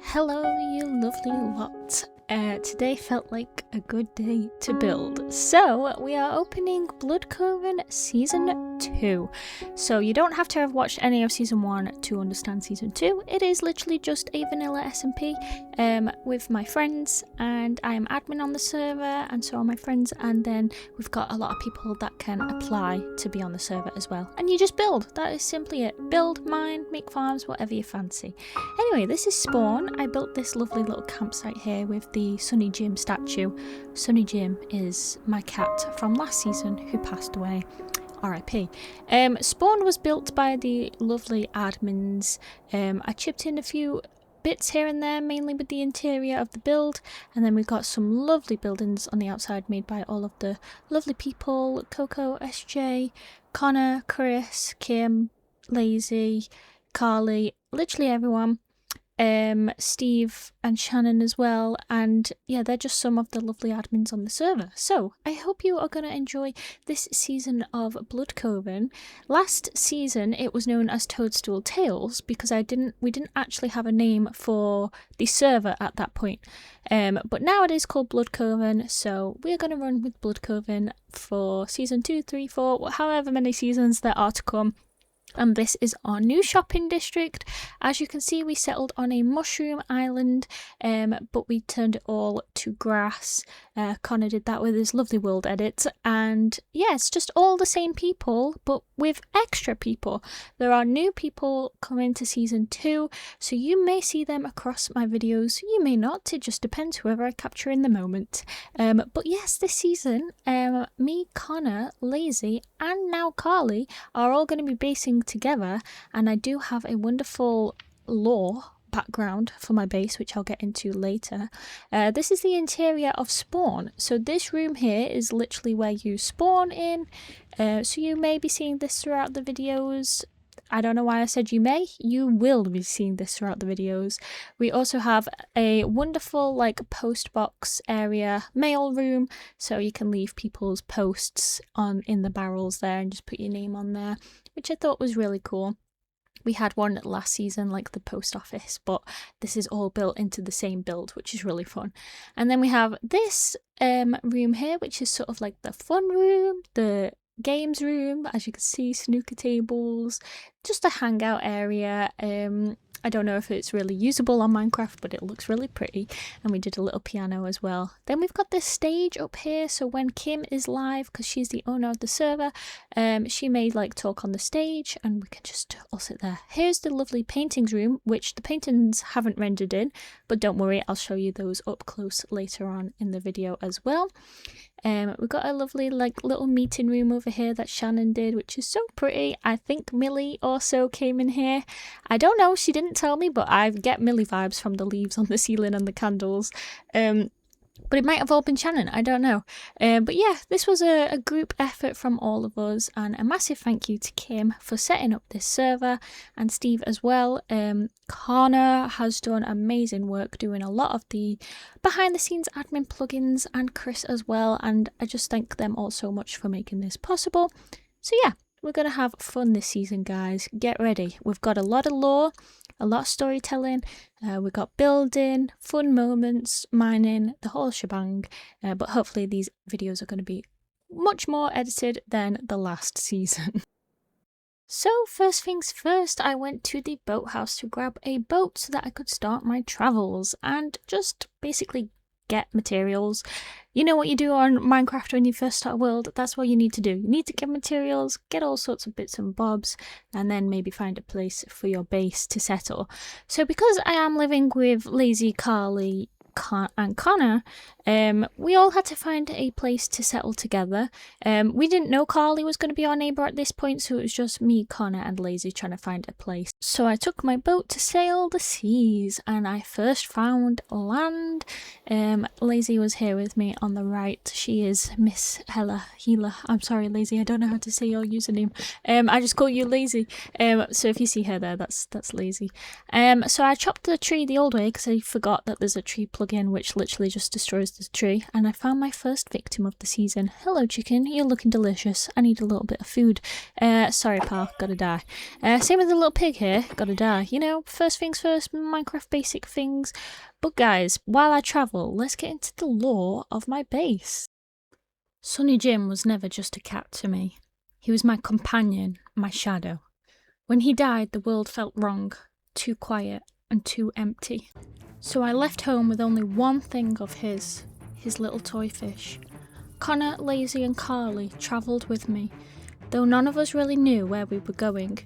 Hello, you lovely lot. Today felt like a good day to build. So, we are opening Blood Coven Season 2. So, you don't have to have watched any of Season 1 to understand Season 2. It is literally just a vanilla SMP with my friends, and I am admin on the server, and so are my friends, and then we've got a lot of people that can apply to be on the server as well. And you just build. That is simply it. Build, mine, make farms, whatever you fancy. Anyway, this is Spawn. I built this lovely little campsite here with the Sunny Jim statue. Sunny Jim is my cat from last season who passed away. RIP. Spawn was built by the lovely admins. I chipped in a few bits here and there, mainly with the interior of the build, and then we've got some lovely buildings on the outside made by all of the lovely people: Coco, SJ, Connor, Chris, Kim, Lazy, Carly, literally everyone. Steve and Shannon as well, and yeah, they're just some of the lovely admins on the server. So I hope you are going to enjoy this season of Blood Coven. Last season it was known as Toadstool Tales because we didn't actually have a name for the server at that point, but now it is called Blood Coven, so we're going to run with Blood Coven for season 2, 3, 4, however many seasons there are to come. And this is our new shopping district. As you can see, we settled on a mushroom island, but we turned it all to grass. Connor did that with his lovely world edit, and yeah, it's just all the same people, but with extra people. There are new people coming to season 2, so you may see them across my videos, you may not, it just depends whoever I capture in the moment. But yes, this season, me, Connor, Lazy, and now Carly are all going to be basing together, and I do have a wonderful lore background for my base, which I'll get into later. This is the interior of Spawn. So this room here is literally where you spawn in, so you may be seeing this throughout the videos. I don't know why I said you may. You will be seeing this throughout the videos. We also have a wonderful post box area, mail room, so you can leave people's posts in the barrels there and just put your name on there, which I thought was really cool. We had one last season, like the post office, but this is all built into the same build, which is really fun. And then we have this room here, which is sort of like the fun room, the games room, as you can see, snooker tables, just a hangout area. I don't know if it's really usable on Minecraft, but it looks really pretty, and we did a little piano as well. Then we've got this stage up here, so when Kim is live, because she's the owner of the server, she may talk on the stage and we can just all sit there. Here's the lovely paintings room, which the paintings haven't rendered in, but don't worry, I'll show you those up close later on in the video as well. We've got a lovely little meeting room over here that Shannon did, which is so pretty. I think Millie also came in here. I don't know, she didn't tell me, but I get Millie vibes from the leaves on the ceiling and the candles. But it might have all been Shannon, I don't know. But yeah, this was a group effort from all of us, and a massive thank you to Kim for setting up this server, and Steve as well. Connor has done amazing work doing a lot of the behind the scenes admin plugins, and Chris as well, and I just thank them all so much for making this possible. So yeah, we're going to have fun this season, guys. Get ready. We've got a lot of lore, a lot of storytelling, we've got building, fun moments, mining, the whole shebang, but hopefully these videos are going to be much more edited than the last season. So first things first, I went to the boathouse to grab a boat so that I could start my travels and just basically get materials. You know what you do on Minecraft when you first start a world? That's what you need to do. You need to get materials, get all sorts of bits and bobs, and then maybe find a place for your base to settle. So because I am living with Lazy, Carly, and Connor, we all had to find a place to settle together. We didn't know Carly was going to be our neighbour at this point, so it was just me, Connor, and Lazy trying to find a place. So I took my boat to sail the seas, and I first found land. Lazy was here with me on the right. She is Miss Healer. I'm sorry, Lazy, I don't know how to say your username. I just call you Lazy. So if you see her there, that's Lazy. So I chopped the tree the old way because I forgot that there's a tree plug plug-in, which literally just destroys the tree, and I found my first victim of the season. Hello chicken, you're looking delicious. I need a little bit of food. Sorry pal, gotta die. Same with the little pig here, gotta die. You know, first things first, Minecraft basic things. But guys, while I travel, let's get into the lore of my base. Sunny Jim was never just a cat to me. He was my companion, my shadow. When he died, the world felt wrong, too quiet and too empty. So I left home with only one thing of his little toy fish. Connor, Lazy and Carly travelled with me, though none of us really knew where we were going.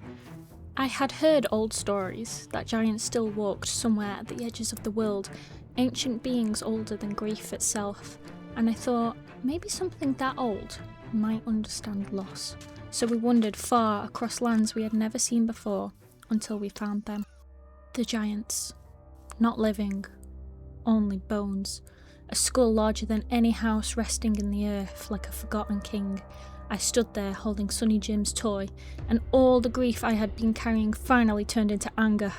I had heard old stories that giants still walked somewhere at the edges of the world, ancient beings older than grief itself, and I thought maybe something that old might understand loss. So we wandered far across lands we had never seen before until we found them. The giants. Not living, only bones. A skull larger than any house resting in the earth like a forgotten king. I stood there holding Sunny Jim's toy, and all the grief I had been carrying finally turned into anger.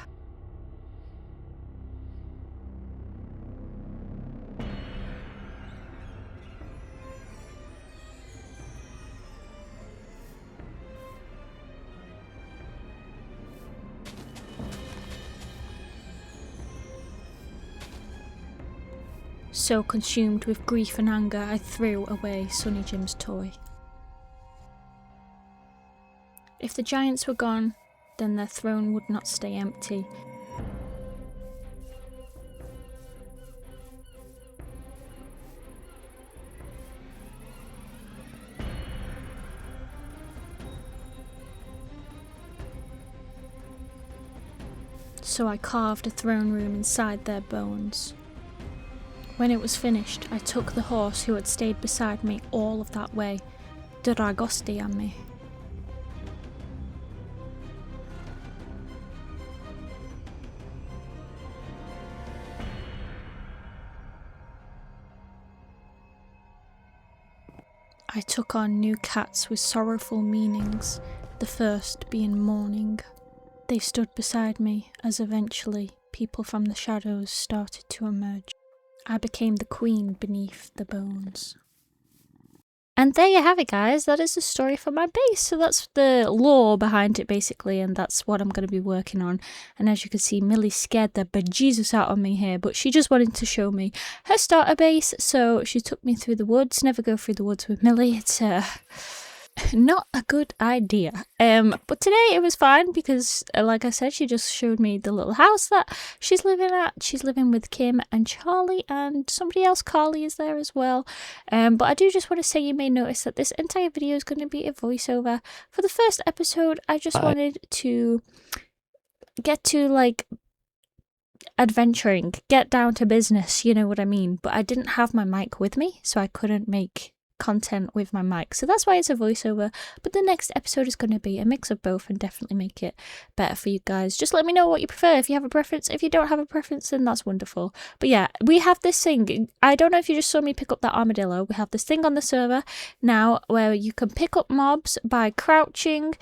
So consumed with grief and anger, I threw away Sunny Jim's toy. If the giants were gone, then their throne would not stay empty. So I carved a throne room inside their bones. When it was finished, I took the horse who had stayed beside me all of that way, Dragostiami. I took on new cats with sorrowful meanings, the first being mourning. They stood beside me as eventually people from the shadows started to emerge. I became the queen beneath the bones. And there you have it, guys. That is the story for my base. So that's the lore behind it, basically, and that's what I'm going to be working on. And as you can see, Millie scared the bejesus out of me here, but she just wanted to show me her starter base, so she took me through the woods. Never go through the woods with Millie. It's not a good idea. But today it was fine because, like I said, she just showed me the little house that she's living at. She's living with Kim and Charlie and somebody else. Carly is there as well. But I do just want to say, you may notice that this entire video is going to be a voiceover. For the first episode, I just wanted to get to, like, adventuring, get down to business, you know what I mean. But I didn't have my mic with me, so I couldn't make content with my mic, so that's why it's a voiceover. But the next episode is going to be a mix of both and definitely make it better for you guys. Just let me know what you prefer, if you have a preference. If you don't have a preference, then that's wonderful. But yeah, we have this thing, I don't know if you just saw me pick up that armadillo. We have this thing on the server now where you can pick up mobs by crouching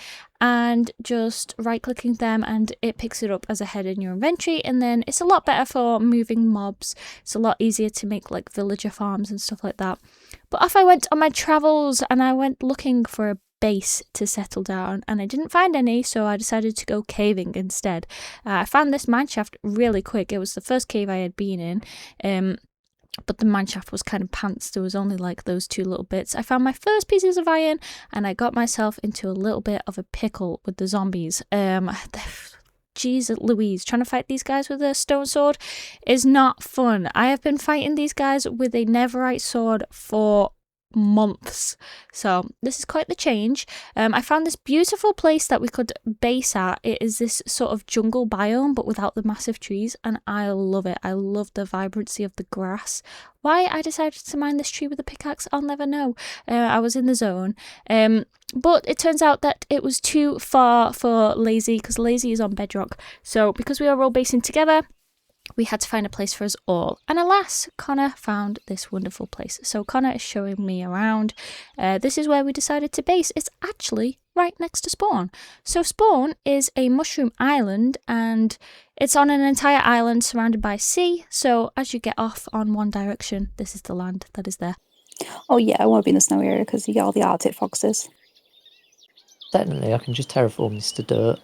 and just right clicking them, and it picks it up as a head in your inventory, and then it's a lot better for moving mobs. It's a lot easier to make like villager farms and stuff like that. But off I went on my travels, and I went looking for a base to settle down, and I didn't find any, so I decided to go caving instead. I found this mineshaft really quick. It was the first cave I had been in, but the mineshaft was kind of pants. There was only like those two little bits. I found my first pieces of iron, and I got myself into a little bit of a pickle with the zombies. Jeez Louise, trying to fight these guys with a stone sword is not fun. I have been fighting these guys with a netherite sword for months, so this is quite the change. I found this beautiful place that we could base at. It is this sort of jungle biome but without the massive trees, and I love it. I love the vibrancy of the grass. Why I decided to mine this tree with a pickaxe, I'll never know. I was in the zone, but it turns out that it was too far for Lazy, because Lazy is on bedrock. So because we are all basing together, we had to find a place for us all. And alas, Connor found this wonderful place. So Connor is showing me around. This is where we decided to base. It's actually right next to Spawn. So Spawn is a mushroom island, and It's on an entire island surrounded by sea, so as you get off on one direction, this is the land that is there. Oh yeah, I want to be in the snowy area because you get all the Arctic foxes. Technically, I can just terraform this to dirt.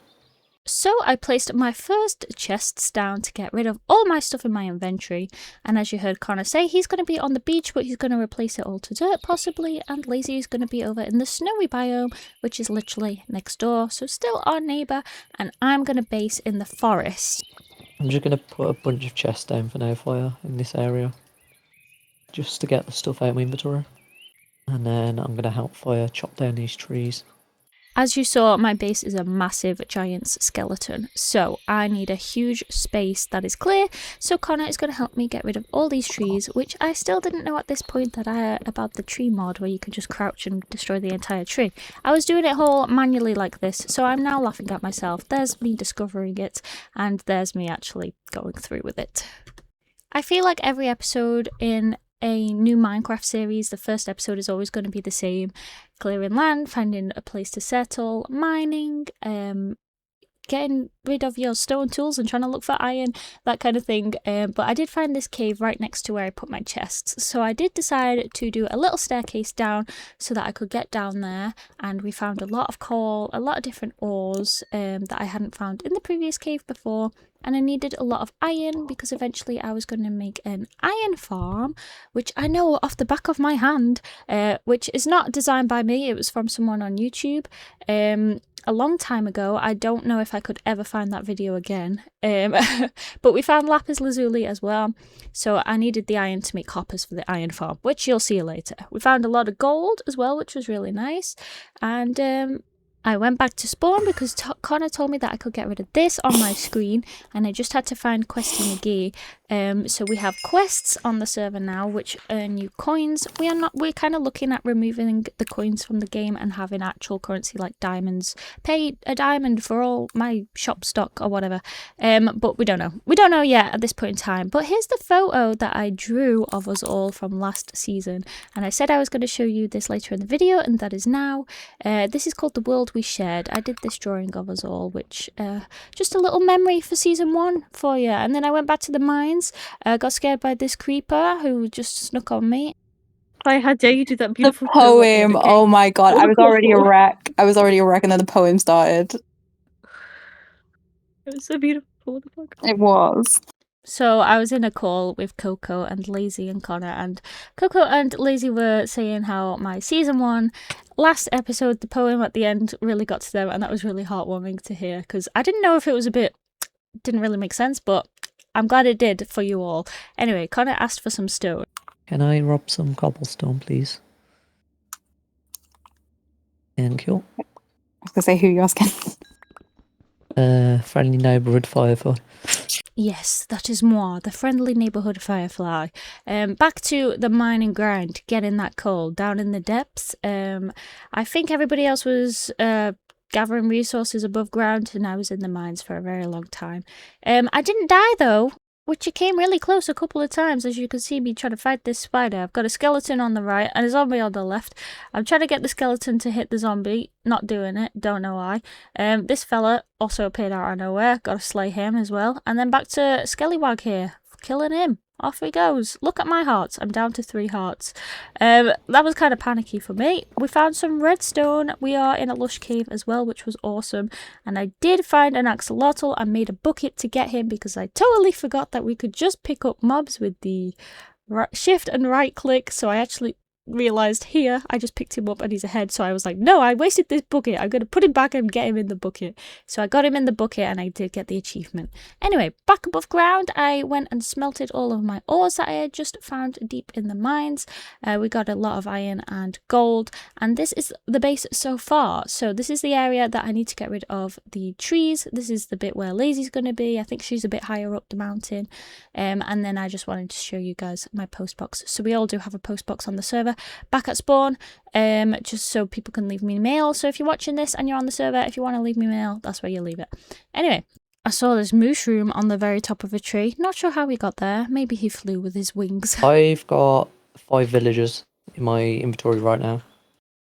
So I placed my first chests down to get rid of all my stuff in my inventory, and as you heard Connor say, he's going to be on the beach, but he's going to replace it all to dirt possibly, and Lazy is going to be over in the snowy biome, which is literally next door, so still our neighbour, and I'm going to base in the forest. I'm just going to put a bunch of chests down for now fire in this area, just to get the stuff out of my inventory. And then I'm going to help fire chop down these trees. As you saw, my base is a massive giant's skeleton, so I need a huge space that is clear, so Connor is going to help me get rid of all these trees, which I still didn't know at this point about the tree mod where you can just crouch and destroy the entire tree. I was doing it all manually like this, so I'm now laughing at myself. There's me discovering it, and there's me actually going through with it. I feel like every episode in a new Minecraft series, the first episode is always going to be the same: clearing land, finding a place to settle, mining, getting rid of your stone tools and trying to look for iron, that kind of thing. But I did find this cave right next to where I put my chests, so I did decide to do a little staircase down so that I could get down there, and we found a lot of coal, a lot of different ores that I hadn't found in the previous cave before. And I needed a lot of iron because eventually I was going to make an iron farm, which I know off the back of my hand, which is not designed by me. It was from someone on YouTube a long time ago. I don't know if I could ever find that video again. But we found lapis lazuli as well. So I needed the iron to make hoppers for the iron farm, which you'll see later. We found a lot of gold as well, which was really nice. And I went back to spawn because Connor told me that I could get rid of this on my screen, and I just had to find Questy McGee. So we have quests on the server now which earn you coins. We're kind of looking at removing the coins from the game and having actual currency like diamonds. Pay a diamond for all my shop stock or whatever. But we don't know. We don't know yet at this point in time. But here's the photo that I drew of us all from last season, and I said I was going to show you this later in the video, and that is now. This is called The World We Shared. I did this drawing of us all, which just a little memory for season 1 for you. And then I went back to the mines, got scared by this creeper who just snuck on me. How dare you do that beautiful poem? Oh my god, I was already a wreck. And then the poem started. It was so beautiful. What the fuck? It was. So I was in a call with Coco and Lazy and Connor, and Coco and Lazy were saying how my season 1 last episode, the poem at the end really got to them, and that was really heartwarming to hear because I didn't know if it was didn't really make sense, but I'm glad it did for you all. Anyway, Connor asked for some stone. Can I rob some cobblestone, please? Thank you. I was going to say, who you asking? Friendly neighbourhood firefly. Yes, that is moi, the friendly neighbourhood firefly. Back to the mining grind, getting that coal down in the depths. I think everybody else was gathering resources above ground, and I was in the mines for a very long time. I didn't die though, which it came really close a couple of times, as you can see me trying to fight this spider. I've got a skeleton on the right and a zombie on the left. I'm trying to get the skeleton to hit the zombie, not doing it, don't know why. This fella also appeared out of nowhere, gotta slay him as well. And then back to Skellywag here, killing him. Off he goes. Look at my hearts. I'm down to 3 hearts. That was kind of panicky for me. We found some redstone. We are in a lush cave as well, which was awesome. And I did find an axolotl and made a bucket to get him because I totally forgot that we could just pick up mobs with the shift and right click. So I actually realized here I just picked him up and he's ahead, so I was like, no, I wasted this bucket, I'm gonna put him back and get him in the bucket. So I got him in the bucket and I did get the achievement. Anyway, back above ground, I went and smelted all of my ores that I had just found deep in the mines. We got a lot of iron and gold, and this is the base so far. So this is the area that I need to get rid of the trees. This is the bit where Lazy's gonna be. I think she's a bit higher up the mountain. And then I just wanted to show you guys my post box. So we all do have a post box on the server back at spawn, just so people can leave me mail. So if you're watching this and you're on the server, if you want to leave me mail, that's where you leave it. Anyway, I saw this mushroom on the very top of a tree. Not sure how he got there. Maybe he flew with his wings. I've got 5 villagers in my inventory right now.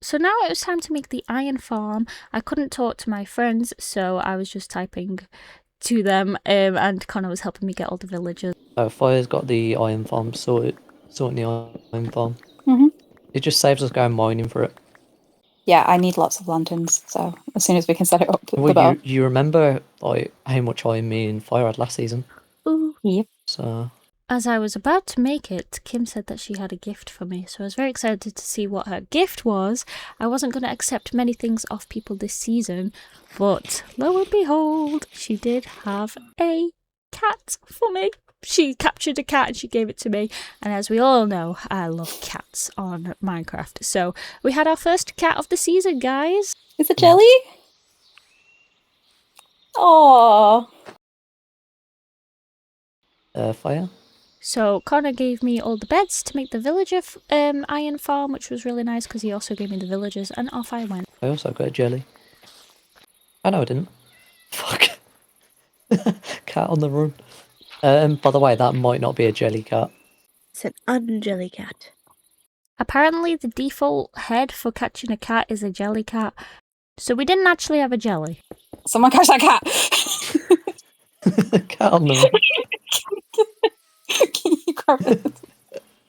So now it was time to make the iron farm. I couldn't talk to my friends, so I was just typing to them, and Connor was helping me get all the villagers. Fire's got the iron farm sorting the iron farm. Mhm. It just saves us going mining for it. Yeah, I need lots of lanterns, so as soon as we can set it up, the Well, better. you remember like how much iron me and Fire had last season? Ooh. Yep. So As I was about to make it, Kim said that she had a gift for me, so I was very excited to see what her gift was. I wasn't going to accept many things off people this season, but lo and behold, she did have a cat for me. She captured a cat and she gave it to me, and as we all know, I love cats on Minecraft. So we had our first cat of the season, guys. Is it Jelly? Oh. Fire. So Connor gave me all the beds to make the villager iron farm, which was really nice because he also gave me the villagers, and off I went. I also got a jelly. Oh no, I didn't. Fuck. Cat on the run. By the way, that might not be a jelly cat. It's an unjelly cat. Apparently the default head for catching a cat is a jelly cat, so we didn't actually have a jelly. Someone catch that cat! Cat on the run. Can you grab it?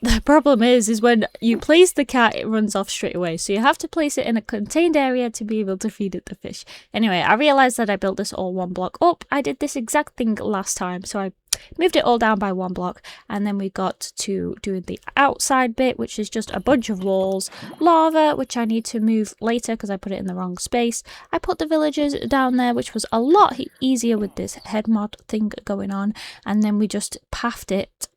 The problem is when you place the cat, it runs off straight away. So you have to place it in a contained area to be able to feed it the fish. Anyway, I realised that I built this all one block up. I did this exact thing last time. So I moved it all down by one block. And then we got to doing the outside bit, which is just a bunch of walls. Lava, which I need to move later because I put it in the wrong space. I put the villagers down there, which was a lot easier with this head mod thing going on. And then we just pathed it.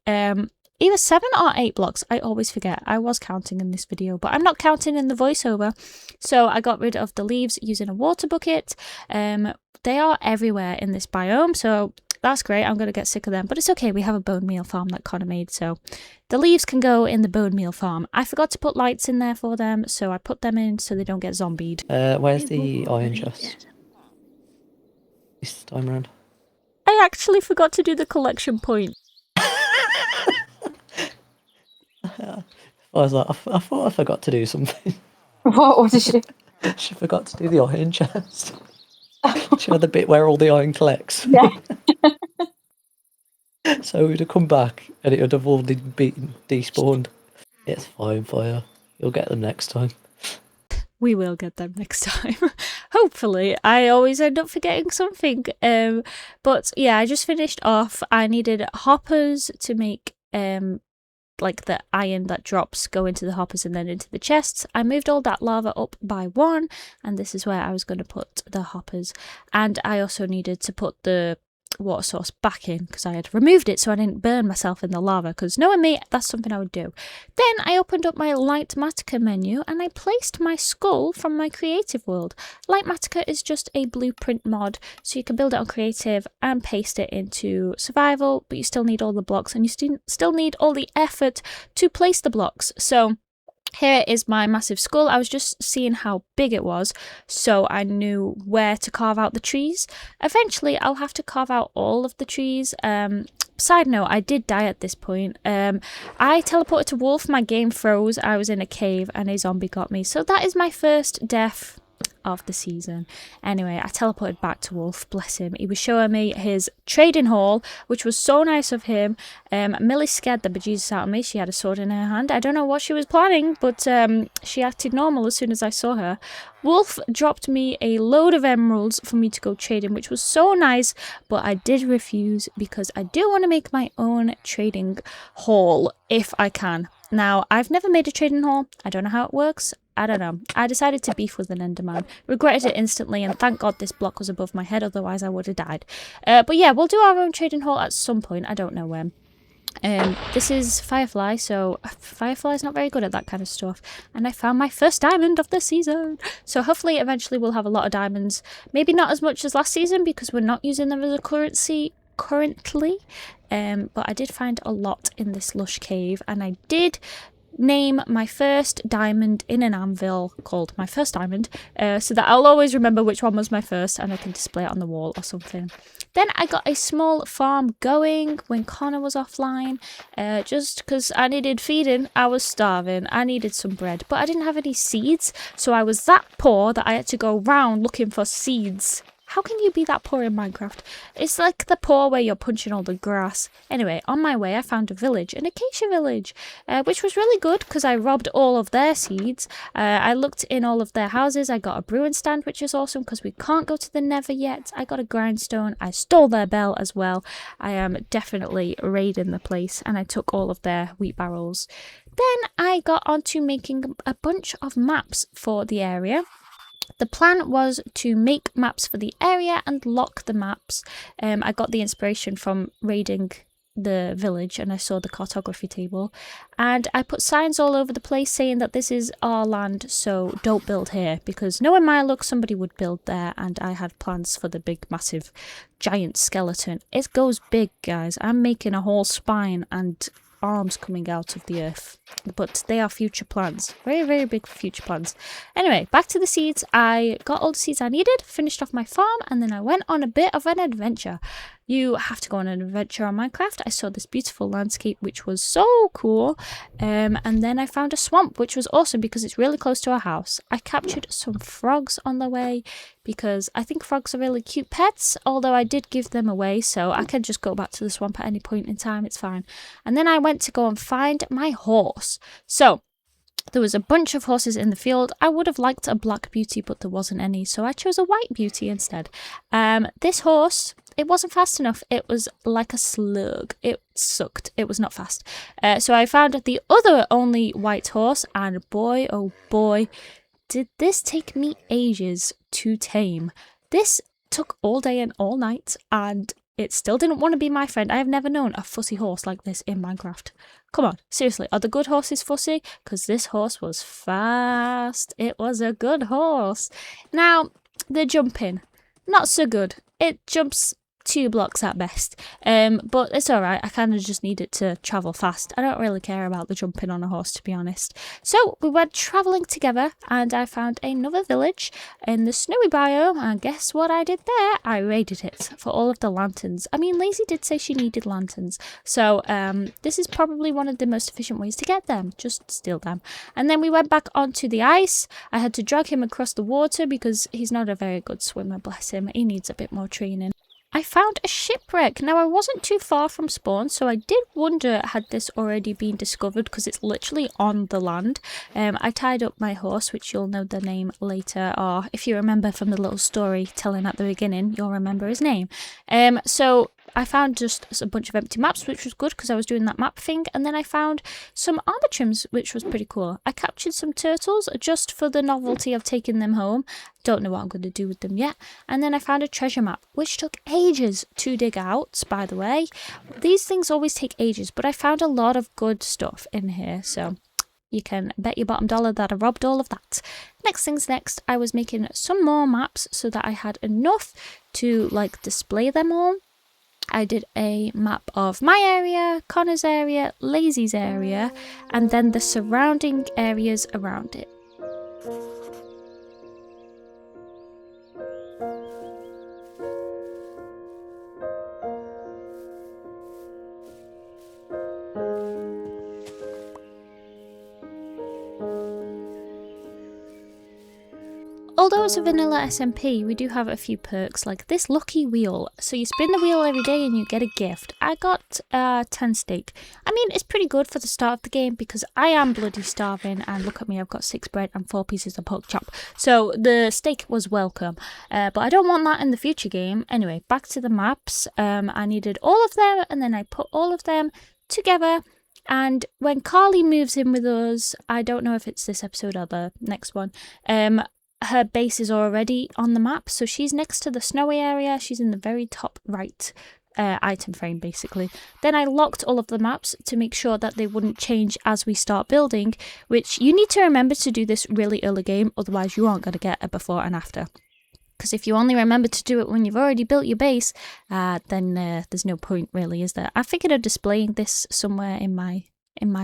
Either 7 or 8 blocks. I always forget. I was counting in this video, but I'm not counting in the voiceover. So I got rid of the leaves using a water bucket. They are everywhere in this biome, so that's great. I'm going to get sick of them, but it's okay. We have a bone meal farm that Connor made, so the leaves can go in the bone meal farm. I forgot to put lights in there for them, so I put them in so they don't get zombied. Where's the iron chest? This time around. I actually forgot to do the collection point. I was like, I thought I forgot to do something. What did you do? She forgot to do the iron chest. She had the bit where all the iron collects. Yeah. So we'd have come back and it would have all been despawned. It's fine, Fire. You'll get them next time. We will get them next time. Hopefully. I always end up forgetting something. But yeah, I just finished off. I needed hoppers to make like the iron that drops go into the hoppers and then into the chests. I moved all that lava up by 1, and this is where I was going to put the hoppers. And I also needed to put the water source back in because I had removed it so I didn't burn myself in the lava, because knowing me, that's something I would do. Then I opened up my Lightmatica menu and I placed my skull from my creative world. Lightmatica is just a blueprint mod, so you can build it on creative and paste it into survival, but you still need all the blocks and you still need all the effort to place the blocks. So here is my massive skull. I was just seeing how big it was, so I knew where to carve out the trees. Eventually, I'll have to carve out all of the trees. Side note, I did die at this point. I teleported to Wolf, my game froze, I was in a cave, and a zombie got me. So that is my first death of the season. Anyway, I teleported back to Wolf, bless him. He was showing me his trading hall, which was so nice of him. Millie scared the bejesus out of me. She had a sword in her hand. I don't know what she was planning, but she acted normal as soon as I saw her. Wolf dropped me a load of emeralds for me to go trading, which was so nice, but I did refuse because I do want to make my own trading hall if I can. Now, I've never made a trading hall. I don't know how it works. I don't know. I decided to beef with an enderman. Regretted it instantly, and thank God this block was above my head, otherwise I would have died. But yeah, we'll do our own trading hall at some point. I don't know when. This is Firefly, so Firefly's not very good at that kind of stuff. And I found my first diamond of the season. So hopefully eventually we'll have a lot of diamonds. Maybe not as much as last season because we're not using them as a currency currently. But I did find a lot in this lush cave, and I did name my first diamond in an anvil called my first diamond, so that I'll always remember which one was my first and I can display it on the wall or something. Then I got a small farm going when Connor was offline, just because I needed feeding. I was starving, I needed some bread, but I didn't have any seeds, so I was that poor that I had to go round looking for seeds How can you be that poor in Minecraft? It's like the poor where you're punching all the grass. Anyway, on my way I found a village, an acacia village, which was really good because I robbed all of their seeds. I looked in all of their houses. I got a brewing stand, which is awesome because we can't go to the nether yet. I got a grindstone. I stole their bell as well. I am definitely raiding the place, and I took all of their wheat barrels. Then I got onto making a bunch of maps for the area. The plan was to make maps for the area and lock the maps. I got the inspiration from raiding the village and I saw the cartography table. And I put signs all over the place saying that this is our land, so don't build here. Because knowing my luck, somebody would build there, and I had plans for the big, massive, giant skeleton. It goes big, guys. I'm making a whole spine and arms coming out of the earth, but they are future plans, very, very big future plans. Anyway, back to the seeds. I got all the seeds I needed, finished off my farm, and then I went on a bit of an adventure. You have to go on an adventure on Minecraft. I saw this beautiful landscape, which was so cool, and then I found a swamp, which was awesome because it's really close to our house. I captured some frogs on the way because I think frogs are really cute pets, although I did give them away, so I can just go back to the swamp at any point in time. It's fine. And then I went to go and find my horse. So there was a bunch of horses in the field. I would have liked a black beauty, but there wasn't any, so I chose a white beauty instead. This horse, it wasn't fast enough. It was like a slug. It sucked. It was not fast. So I found the other only white horse, and boy, oh boy, did this take me ages to tame. This took all day and all night, and it still didn't want to be my friend. I have never known a fussy horse like this in Minecraft. Come on, seriously, are the good horses fussy? Because this horse was fast. It was a good horse. Now, the jumping, not so good. It jumps 2 blocks at best, but it's alright. I kind of just need it to travel fast. I don't really care about the jumping on a horse, to be honest. So we went travelling together, and I found another village in the snowy biome, and guess what I did there? I raided it for all of the lanterns. I mean, Lazy did say she needed lanterns, so this is probably one of the most efficient ways to get them. Just steal them. And then we went back onto the ice. I had to drag him across the water because he's not a very good swimmer, bless him. He needs a bit more training. I found a shipwreck. Now, I wasn't too far from spawn, so I did wonder had this already been discovered because it's literally on the land. I tied up my horse, which you'll know the name later, or if you remember from the little story telling at the beginning, you'll remember his name. So I found just a bunch of empty maps, which was good because I was doing that map thing, and then I found some armor trims, which was pretty cool. I captured some turtles just for the novelty of taking them home. Don't know what I'm going to do with them yet. And then I found a treasure map, which took ages to dig out, by the way. These things always take ages, but I found a lot of good stuff in here, so you can bet your bottom dollar that I robbed all of that. Next things next, I was making some more maps so that I had enough to display them all. I did a map of my area, Connor's area, Lazy's area, and then the surrounding areas around it. Although it's a vanilla SMP, we do have a few perks like this lucky wheel. So you spin the wheel every day and you get a gift. I got 10 steak. I mean, it's pretty good for the start of the game because I am bloody starving, and look at me, I've got 6 bread and 4 pieces of pork chop. So the steak was welcome, but I don't want that in the future game. Anyway, back to the maps. I needed all of them, and then I put all of them together. And when Carly moves in with us, I don't know if it's this episode or the next one, her base is already on the map, so she's next to the snowy area. She's in the very top right item frame, basically. Then I locked all of the maps to make sure that they wouldn't change as we start building, which you need to remember to do this really early game, otherwise you aren't going to get a before and after. Because if you only remember to do it when you've already built your base, then there's no point really, is there? I figured of displaying this somewhere in my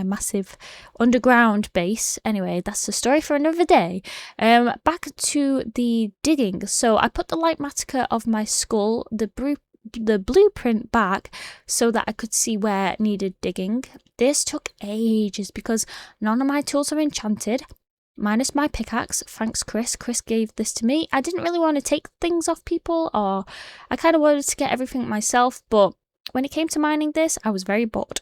massive underground base. Anyway, that's the story for another day. Back to the digging. So I put the light matica of my skull, the blueprint back so that I could see where it needed digging. This took ages because none of my tools are enchanted. minus my pickaxe. Thanks, Chris. Chris gave this to me. I didn't really want to take things off people, or I kind of wanted to get everything myself, but when it came to mining this, I was very bored.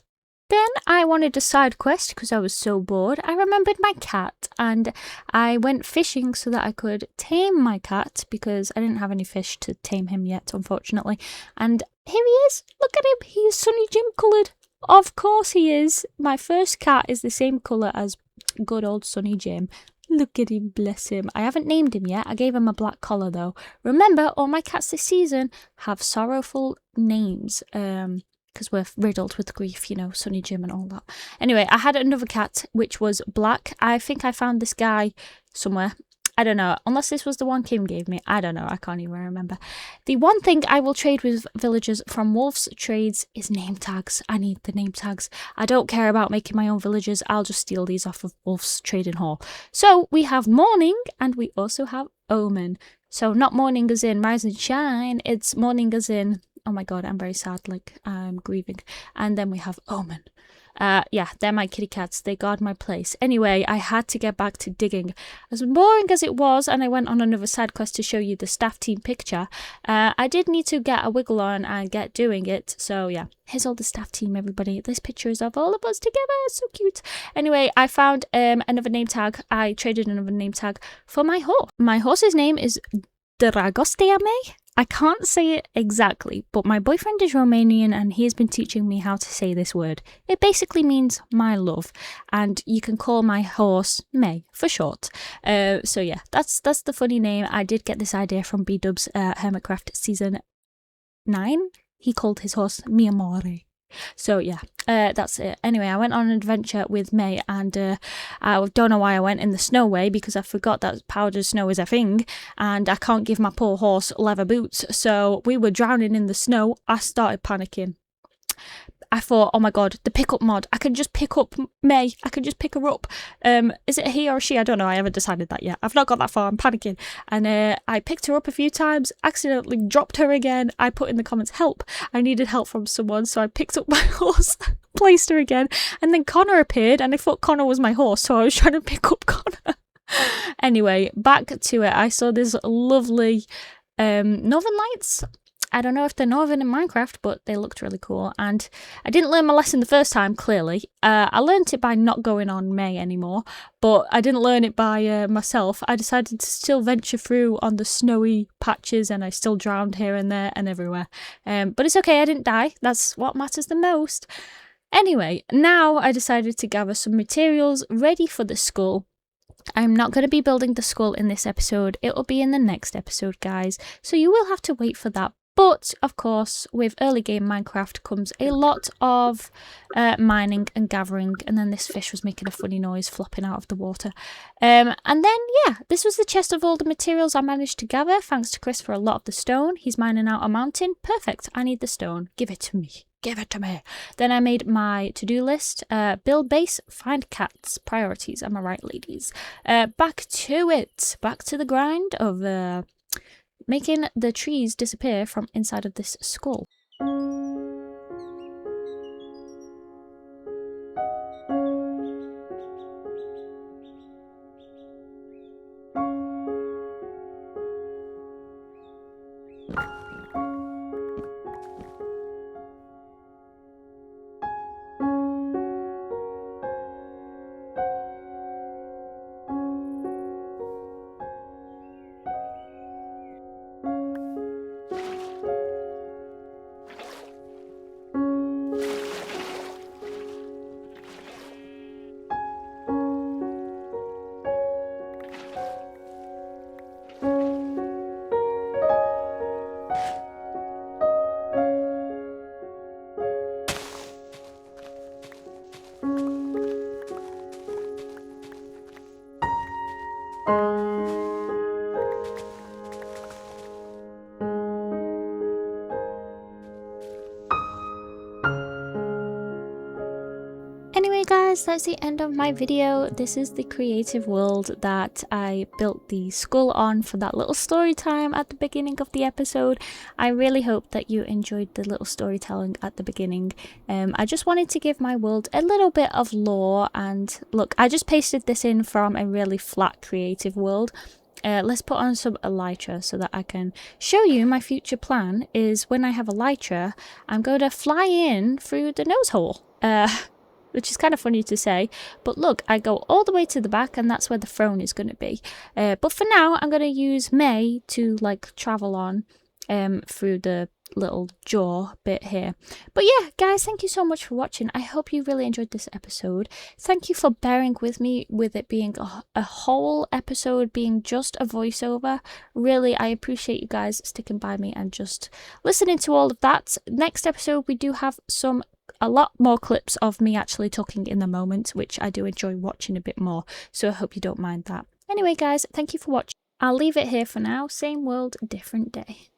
Then I wanted a side quest because I was so bored. I remembered my cat and I went fishing so that I could tame my cat because I didn't have any fish to tame him yet, unfortunately. And here he is. Look at him. He is Sunny Jim coloured. Of course he is. My first cat is the same colour as good old Sunny Jim. Look at him, bless him. I haven't named him yet. I gave him a black collar though. Remember, all my cats this season have sorrowful names. Because we're riddled with grief, you know, Sunny Jim and all that. Anyway, I had another cat, which was black. I think I found this guy somewhere. I don't know. Unless this was the one Kim gave me. I don't know. I can't even remember. The one thing I will trade with villagers from Wolf's Trades is name tags. I need the name tags. I don't care about making my own villagers. I'll just steal these off of Wolf's Trading Hall. So we have morning and we also have omen. So not morning as in rise and shine. It's morning as in... Oh my god, I'm very sad, like, I'm grieving. And then we have Omen. Yeah, they're my kitty cats. They guard my place. Anyway, I had to get back to digging. As boring as it was, and I went on another side quest to show you the staff team picture, I did need to get a wiggle on and get doing it. So yeah, here's all the staff team, everybody. This picture is of all of us together. So cute. Anyway, I found another name tag. I traded another name tag for my horse. My horse's name is Dragosteame. I can't say it exactly, but my boyfriend is Romanian and he has been teaching me how to say this word. It basically means my love, and you can call my horse May for short. So yeah, that's the funny name. I did get this idea from B-Dub's Hermitcraft season 9. He called his horse Mi Amore. So yeah, that's it. Anyway, I went on an adventure with May, and I don't know why I went in the snow way, because I forgot that powdered snow is a thing, and I can't give my poor horse leather boots, so we were drowning in the snow. I started panicking. I thought, oh my god, the pickup mod. I can just pick up May. I can just pick her up. Is it a he or a she? I don't know. I haven't decided that yet. I've not got that far. I'm panicking. And I picked her up a few times, accidentally dropped her again. I put in the comments, help. I needed help from someone. So I picked up my horse, placed her again. And then Connor appeared, and I thought Connor was my horse. So I was trying to pick up Connor. Anyway, back to it. I saw this lovely Northern Lights. I don't know if they're Northern in Minecraft, but they looked really cool. And I didn't learn my lesson the first time, clearly. I learned it by not going on May anymore, but I didn't learn it by myself. I decided to still venture through on the snowy patches, and I still drowned here and there and everywhere. But it's okay, I didn't die. That's what matters the most. Anyway, now I decided to gather some materials ready for the skull. I'm not going to be building the skull in this episode. It will be in the next episode, guys. So you will have to wait for that. But, of course, with early game Minecraft comes a lot of mining and gathering. And then this fish was making a funny noise flopping out of the water. And then, yeah, this was the chest of all the materials I managed to gather. Thanks to Chris for a lot of the stone. He's mining out a mountain. Perfect. I need the stone. Give it to me. Give it to me. Then I made my to-do list. Build base, find cats. Priorities. Am I right, ladies? Back to it. Back to the grind of... making the trees disappear from inside of this skull. guys, that's the end of my video. This is the creative world that I built the skull on for that little story time at the beginning of the episode. I really hope that you enjoyed the little storytelling at the beginning. I just wanted to give my world a little bit of lore, and look, I just pasted this in from a really flat creative world. Let's put on some elytra so that I can show you my future plan is when I have elytra, I'm going to fly in through the nose hole. Which is kind of funny to say, but look, I go all the way to the back and that's where the throne is going to be. But for now, I'm going to use May to like travel on through the little jaw bit here. But yeah, guys, thank you so much for watching. I hope you really enjoyed this episode. Thank you for bearing with me with it being a whole episode being just a voiceover. Really, I appreciate you guys sticking by me and just listening to all of that. Next episode, we do have a lot more clips of me actually talking in the moment, which I do enjoy watching a bit more, so I hope you don't mind that. Anyway guys, thank you for watching. I'll leave it here for now. Same world, different day.